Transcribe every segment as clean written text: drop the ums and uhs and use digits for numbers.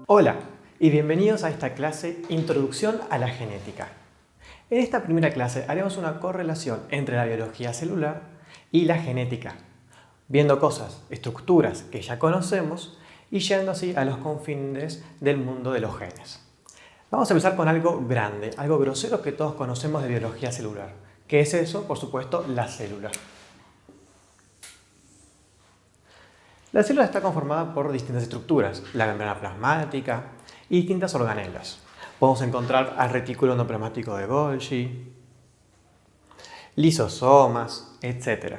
Hola y bienvenidos a esta clase Introducción a la Genética. En esta primera clase haremos una correlación entre la biología celular y la genética, viendo cosas, estructuras que ya conocemos y yendo así a los confines del mundo de los genes. Vamos a empezar con algo grande, algo grosero que todos conocemos de biología celular. ¿Qué es eso? Por supuesto, la célula. La célula está conformada por distintas estructuras, la membrana plasmática y distintas organelas. Podemos encontrar al retículo endoplasmático de Golgi, lisosomas, etc.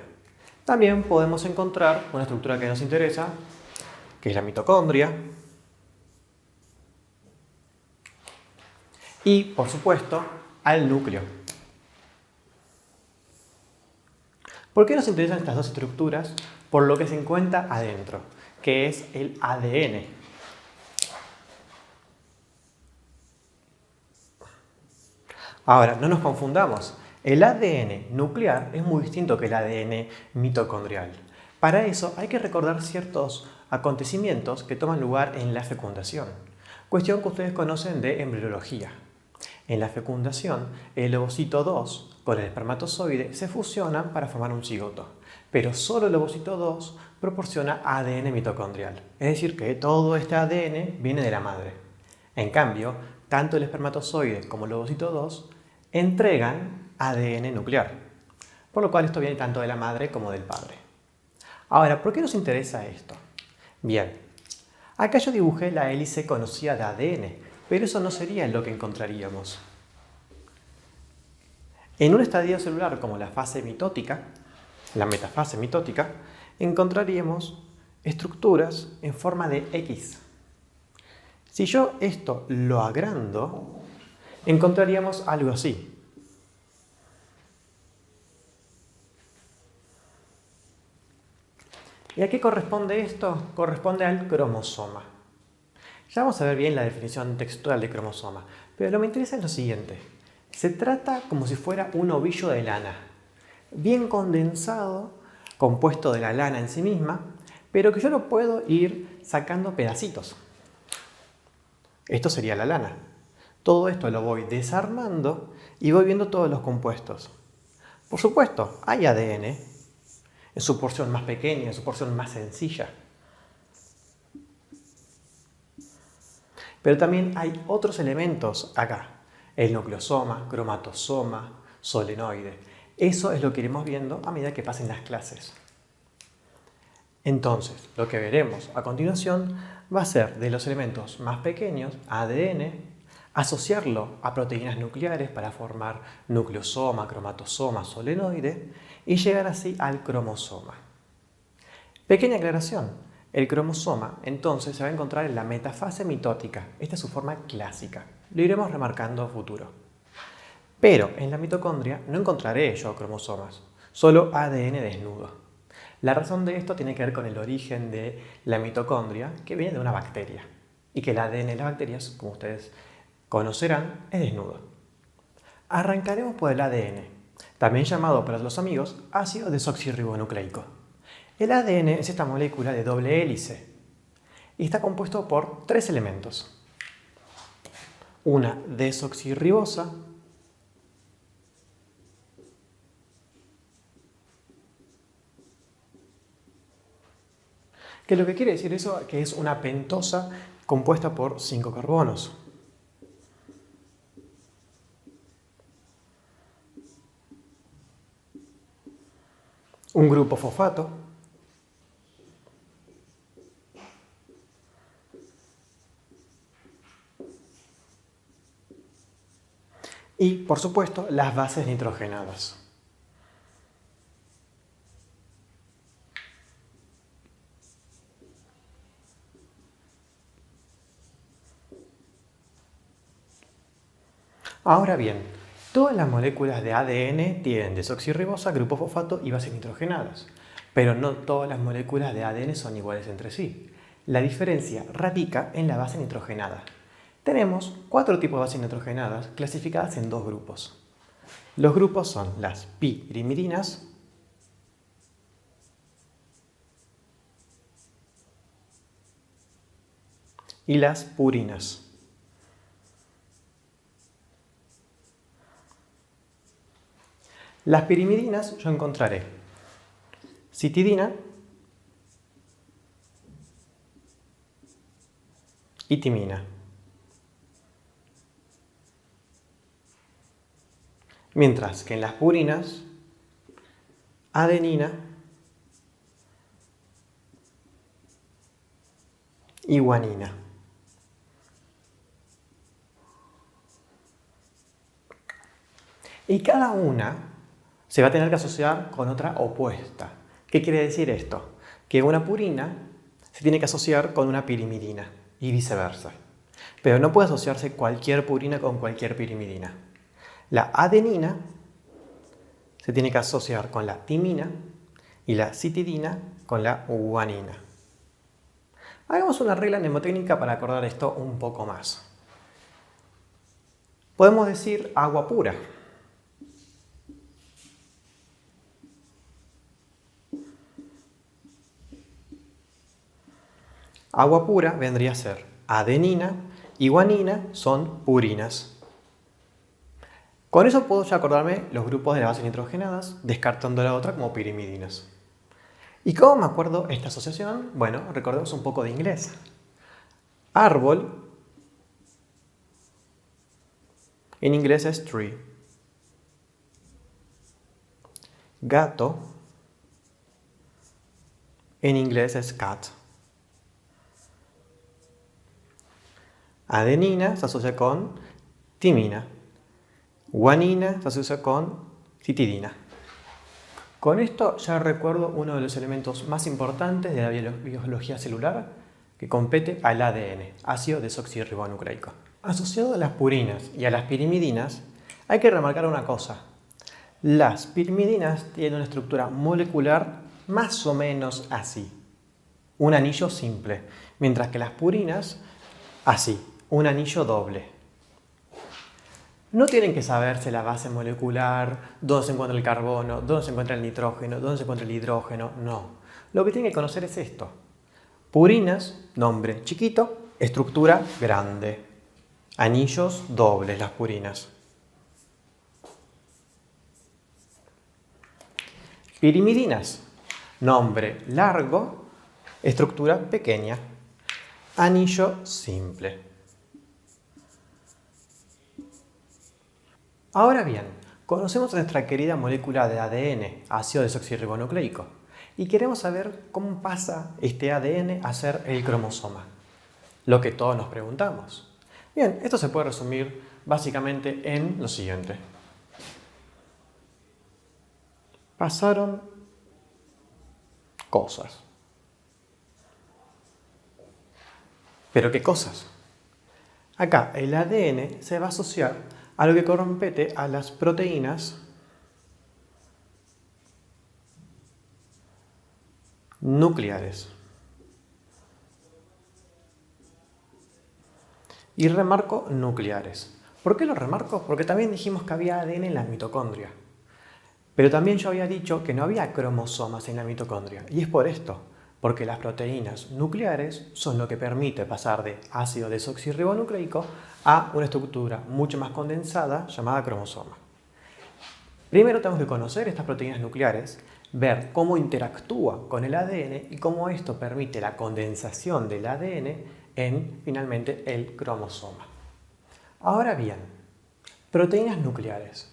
También podemos encontrar una estructura que nos interesa, que es la mitocondria, y, por supuesto, al núcleo. ¿Por qué nos interesan estas dos estructuras? Por lo que se encuentra adentro, que es el ADN. Ahora, no nos confundamos. El ADN nuclear es muy distinto que el ADN mitocondrial. Para eso hay que recordar ciertos acontecimientos que toman lugar en la fecundación, cuestión que ustedes conocen de embriología. En la fecundación, el ovocito 2 con el espermatozoide se fusionan para formar un cigoto, pero solo el ovocito 2 proporciona ADN mitocondrial, es decir, que todo este ADN viene de la madre. En cambio, tanto el espermatozoide como el ovocito 2 entregan ADN nuclear, por lo cual esto viene tanto de la madre como del padre. Ahora, ¿por qué nos interesa esto? Bien, acá yo dibujé la hélice conocida de ADN, pero eso no sería lo que encontraríamos. En un estadio celular como la fase mitótica, la metafase mitótica, encontraríamos estructuras en forma de X. Si yo esto lo agrando, encontraríamos algo así. ¿Y a qué corresponde esto? Corresponde al cromosoma. Ya vamos a ver bien la definición textual de cromosoma, pero lo que me interesa es lo siguiente. Se trata como si fuera un ovillo de lana, bien condensado, compuesto de la lana en sí misma, pero que yo lo puedo ir sacando pedacitos. Esto sería la lana. Todo esto lo voy desarmando y voy viendo todos los compuestos. Por supuesto, hay ADN en su porción más pequeña, en su porción más sencilla. Pero también hay otros elementos acá. El nucleosoma, cromatosoma, solenoide. Eso es lo que iremos viendo a medida que pasen las clases. Entonces, lo que veremos a continuación va a ser de los elementos más pequeños, ADN, asociarlo a proteínas nucleares para formar nucleosoma, cromatosoma, solenoide y llegar así al cromosoma. Pequeña aclaración, el cromosoma entonces se va a encontrar en la metafase mitótica, esta es su forma clásica, lo iremos remarcando a futuro. Pero en la mitocondria no encontraré yo cromosomas, solo ADN desnudo. La razón de esto tiene que ver con el origen de la mitocondria, que viene de una bacteria, y que el ADN de las bacterias, como ustedes conocerán, es desnudo. Arrancaremos por el ADN, también llamado para los amigos ácido desoxirribonucleico. El ADN es esta molécula de doble hélice y está compuesto por tres elementos. Una desoxirribosa, que lo que quiere decir eso que es una pentosa compuesta por 5 carbonos. Un grupo fosfato, y, por supuesto, las bases nitrogenadas. Ahora bien, todas las moléculas de ADN tienen desoxirribosa, grupo fosfato y bases nitrogenadas, pero no todas las moléculas de ADN son iguales entre sí. La diferencia radica en la base nitrogenada. Tenemos 4 tipos de bases nitrogenadas clasificadas en 2 grupos. Los grupos son las pipirimidinas, y las purinas. Las pirimidinas yo encontraré citidina y timina. Mientras que en las purinas, adenina y guanina. Y cada una se va a tener que asociar con otra opuesta. ¿Qué quiere decir esto? Que una purina se tiene que asociar con una pirimidina y viceversa. Pero no puede asociarse cualquier purina con cualquier pirimidina. La adenina se tiene que asociar con la timina y la citidina con la guanina. Hagamos una regla mnemotécnica para acordar esto un poco más. Podemos decir agua pura. Agua pura vendría a ser adenina y guanina son purinas. Con eso puedo ya acordarme los grupos de las bases nitrogenadas, descartando la otra como pirimidinas. ¿Y cómo me acuerdo esta asociación? Bueno, recordemos un poco de inglés. Árbol, en inglés es tree. Gato, en inglés es cat. Adenina se asocia con timina. Guanina se asocia con citidina. Con esto ya recuerdo uno de los elementos más importantes de la biología celular que compete al ADN, ácido desoxirribonucleico. Asociado a las purinas y a las pirimidinas, hay que remarcar una cosa. Las pirimidinas tienen una estructura molecular más o menos así, un anillo simple, mientras que las purinas, así, un anillo doble. No tienen que saberse la base molecular, dónde se encuentra el carbono, dónde se encuentra el nitrógeno, dónde se encuentra el hidrógeno, no. Lo que tienen que conocer es esto. Purinas, nombre chiquito, estructura grande. Anillos dobles las purinas. Pirimidinas, nombre largo, estructura pequeña. Anillo simple. Ahora bien, conocemos nuestra querida molécula de ADN, ácido desoxirribonucleico, y queremos saber cómo pasa este ADN a ser el cromosoma. Lo que todos nos preguntamos. Bien, esto se puede resumir básicamente en lo siguiente. Pasaron cosas. ¿Pero qué cosas? Acá el ADN se va a asociar a lo que compete a las proteínas nucleares. Y remarco nucleares. ¿Por qué lo remarco? Porque también dijimos que había ADN en la mitocondria. Pero también yo había dicho que no había cromosomas en la mitocondria. Y es por esto, porque las proteínas nucleares son lo que permite pasar de ácido desoxirribonucleico a una estructura mucho más condensada llamada cromosoma. Primero tenemos que conocer estas proteínas nucleares, ver cómo interactúa con el ADN y cómo esto permite la condensación del ADN en, finalmente, el cromosoma. Ahora bien, proteínas nucleares.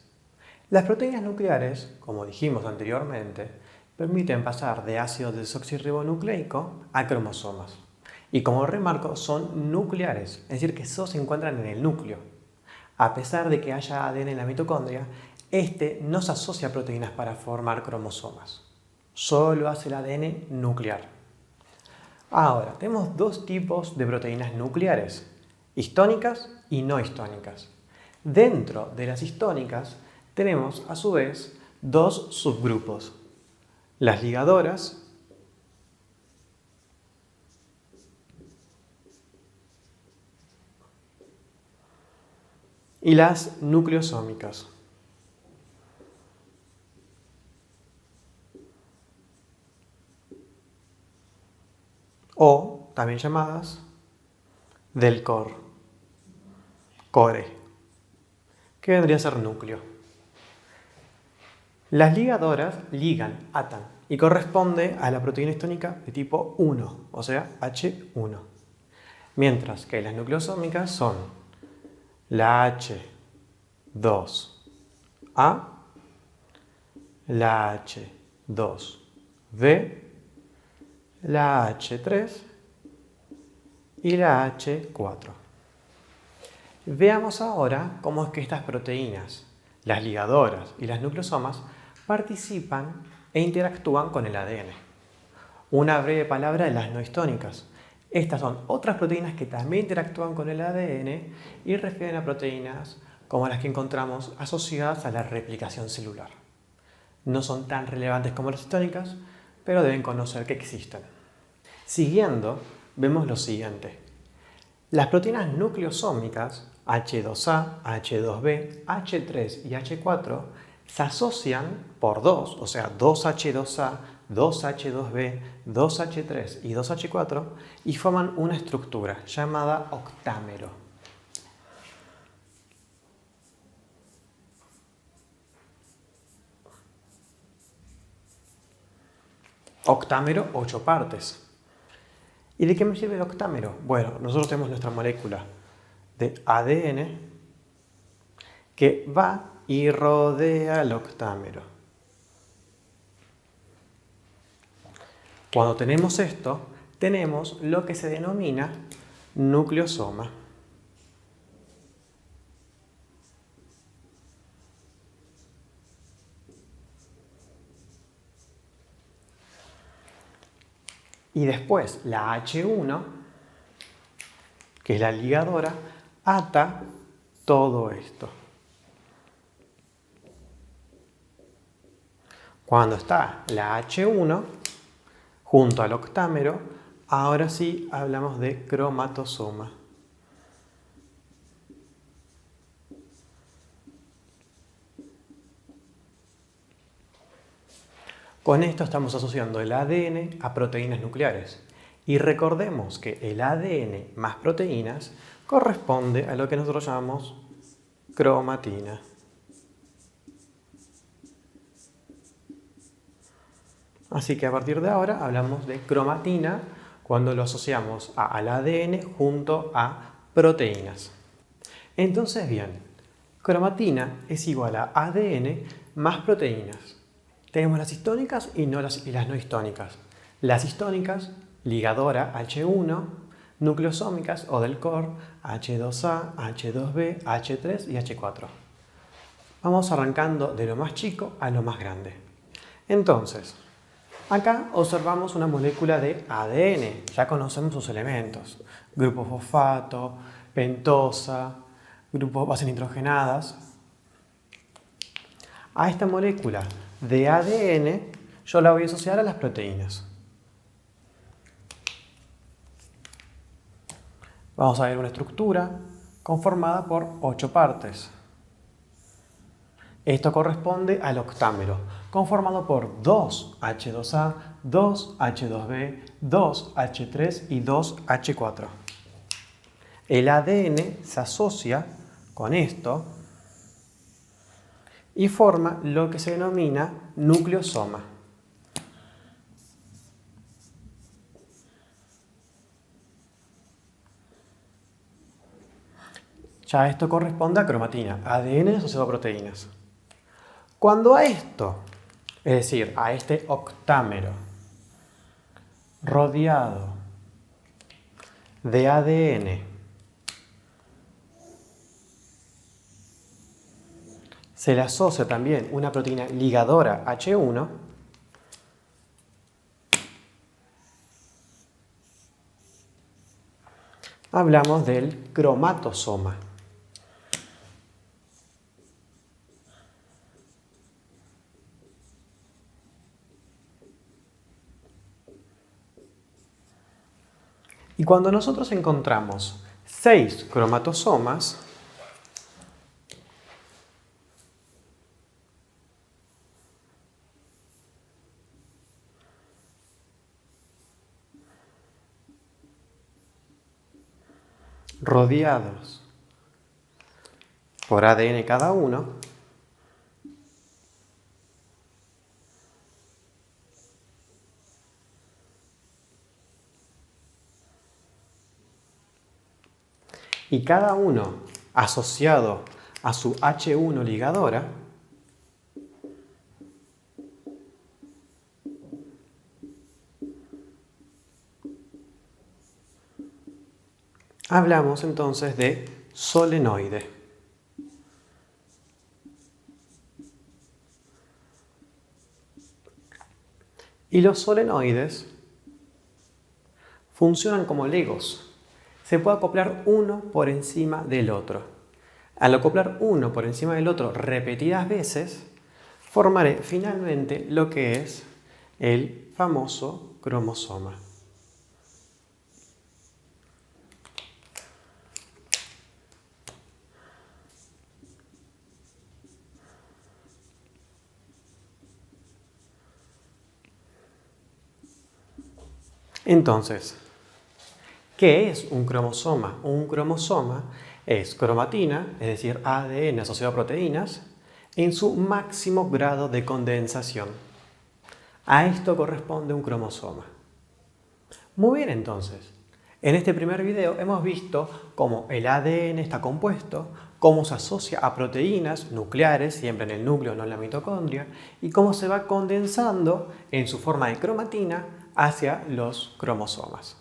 Las proteínas nucleares, como dijimos anteriormente, permiten pasar de ácido desoxirribonucleico a cromosomas. Y como remarco, son nucleares, es decir, que solo se encuentran en el núcleo. A pesar de que haya ADN en la mitocondria, este no se asocia a proteínas para formar cromosomas. Solo hace el ADN nuclear. Ahora, tenemos dos tipos de proteínas nucleares, histónicas y no histónicas. Dentro de las histónicas tenemos, a su vez, dos subgrupos. Las ligadoras y las nucleosómicas. O también llamadas del core, que vendría a ser núcleo. Las ligadoras ligan, atan, y corresponde a la proteína histónica de tipo 1, o sea, H1. Mientras que las nucleosómicas son la H2A, la H2B, la H3 y la H4. Veamos ahora cómo es que estas proteínas, las ligadoras y las nucleosomas, participan e interactúan con el ADN. Una breve palabra de las no histónicas. Estas son otras proteínas que también interactúan con el ADN y refieren a proteínas como las que encontramos asociadas a la replicación celular. No son tan relevantes como las histónicas, pero deben conocer que existen. Siguiendo, vemos lo siguiente. Las proteínas nucleosómicas H2A, H2B, H3 y H4 se asocian por 2, o sea, 2H2A, 2H2B, 2H3 y 2H4 y forman una estructura llamada octámero. Octámero, 8 partes. ¿Y de qué me sirve el octámero? Bueno, nosotros tenemos nuestra molécula de ADN que va y rodea el octámero. Cuando tenemos esto, tenemos lo que se denomina nucleosoma. Y después la H1, que es la ligadora, ata todo esto. Cuando está la H1 junto al octámero, ahora sí hablamos de cromatosoma. Con esto estamos asociando el ADN a proteínas nucleares. Y recordemos que el ADN más proteínas corresponde a lo que nosotros llamamos cromatina. Así que a partir de ahora hablamos de cromatina cuando lo asociamos al ADN junto a proteínas. Entonces bien, cromatina es igual a ADN más proteínas. Tenemos las histónicas y las no histónicas. Las histónicas, ligadora H1, nucleosómicas o del core H2A, H2B, H3 y H4. Vamos arrancando de lo más chico a lo más grande. Entonces, acá observamos una molécula de ADN. Ya conocemos sus elementos. Grupo fosfato, pentosa, grupos bases nitrogenadas. A esta molécula de ADN yo la voy a asociar a las proteínas. Vamos a ver una estructura conformada por 8 partes. Esto corresponde al octámero, conformado por 2H2A, 2H2B, 2H3 y 2H4. El ADN se asocia con esto y forma lo que se denomina nucleosoma. Ya esto corresponde a cromatina, ADN asociado a proteínas. Cuando a esto, es decir, a este octámero rodeado de ADN, se le asocia también una proteína ligadora H1, hablamos del cromatosoma. Y cuando nosotros encontramos 6 cromatosomas, rodeados por ADN cada uno, y cada uno asociado a su H1 ligadora, hablamos entonces de solenoide. Y los solenoides funcionan como legos. Se puede acoplar uno por encima del otro. Al acoplar uno por encima del otro repetidas veces, formaré finalmente lo que es el famoso cromosoma. Entonces, ¿qué es un cromosoma? Un cromosoma es cromatina, es decir, ADN asociado a proteínas, en su máximo grado de condensación. A esto corresponde un cromosoma. Muy bien, entonces. En este primer video hemos visto cómo el ADN está compuesto, cómo se asocia a proteínas nucleares, siempre en el núcleo, no en la mitocondria, y cómo se va condensando en su forma de cromatina hacia los cromosomas.